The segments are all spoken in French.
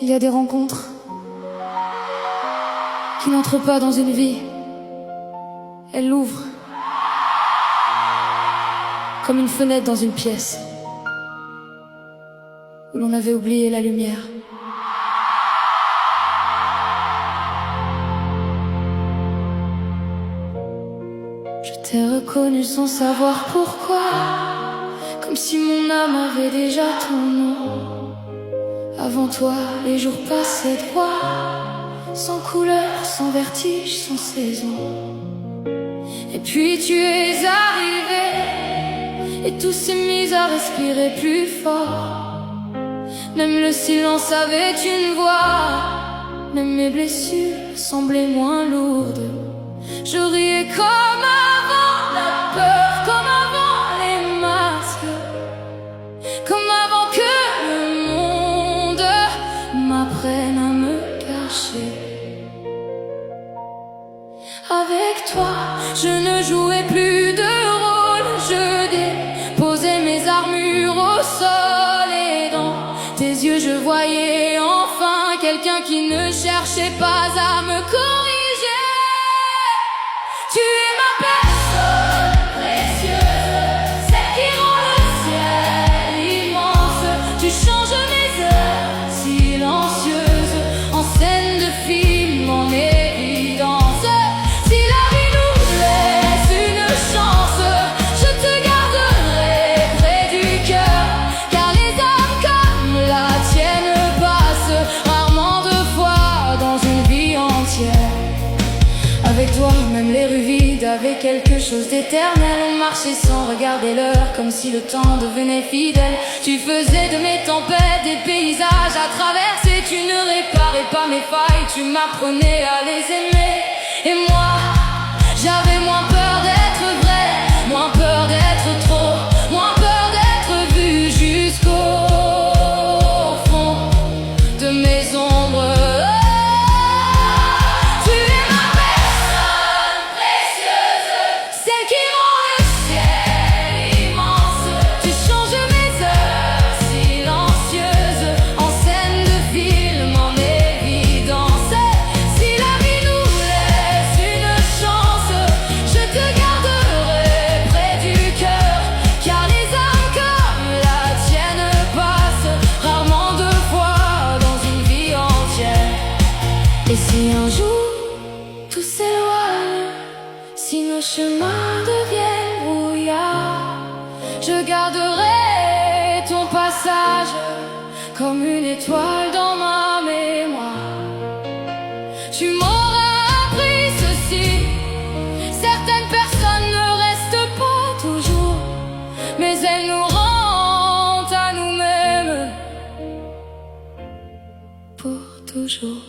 Il y a des rencontres qui n'entrent pas dans une vie. Elles l'ouvrent comme une fenêtre dans une pièce où l'on avait oublié la lumière. Je t'ai reconnu sans savoir pourquoi, comme si mon âme avait déjà ton nom. Avant toi, les jours passaient droit, sans couleur, sans vertige, sans saison. Et puis tu es arrivé, et tout s'est mis à respirer plus fort. Même le silence avait une voix, même mes blessures semblaient moins lourdes. Je riais comme avant la peur, comme avant les masques, comme avant que le monde m'apprenne à me cacher. Avec toi, je ne jouais plus de rôle, je déposais mes armures au sol. Et dans tes yeux je voyais enfin quelqu'un qui ne cherchait pas à me corriger. Tu es ma personne précieuse, celle qui rend le ciel immense. Tu changes mes heures silencieuses en scène de film, en évidence. Si la vie nous laisse une chance, je te garderai près du cœur, car les âmes comme la tienne passent rarement deux fois dans une vie entière. Avec toi, même les rues vides avaient quelque chose d'éternel. On marchait sans regarder l'heure, comme si le temps devenait fidèle. Tu faisais de mes tempêtes des paysages à traverser. Tu ne réparais pas mes failles, tu m'apprenais à les aimer. Et moi, j'avais moins peur d'être vrai, moins peur d'être trop, moins peur d'être vu jusqu'au fond de mes ombres. Tu es ma personne précieuse, celle qui rend le ciel immense. Tu changes mes heures silencieuses en scène de film, en évidence. Si la vie nous laisse une chance, je te garderai près du cœur, car les âmes comme la tienne passent rarement deux fois dans une vie entière. Et si un jour tout s'éloigne, si nos chemins deviennent brouillards, je garderai ton passage comme une étoile dans ma mémoire. Tu m'auras appris ceci: certaines personnes ne restent pas toujours, mais elles nous rendent à nous-mêmes pour toujours.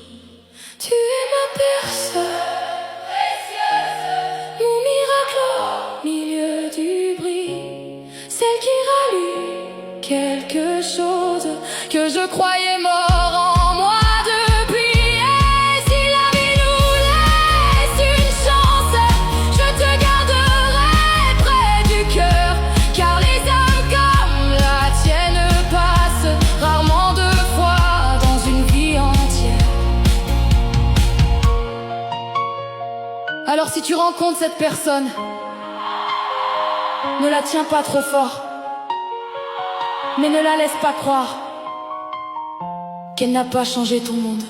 Tu es ma personne précieuse, mon miracle au milieu du bruit, celle qui rallume quelque chose que je croyais mort en moi depuis. Et si la vie nous laisse une chance, je te garderai près du cœur, car les âmes comme la tienne passent rarement deux fois dans une vie entière. Alors si tu rencontres cette personne, ne la tiens pas trop fort, mais ne la laisse pas croire qu'elle n'a pas changé ton monde.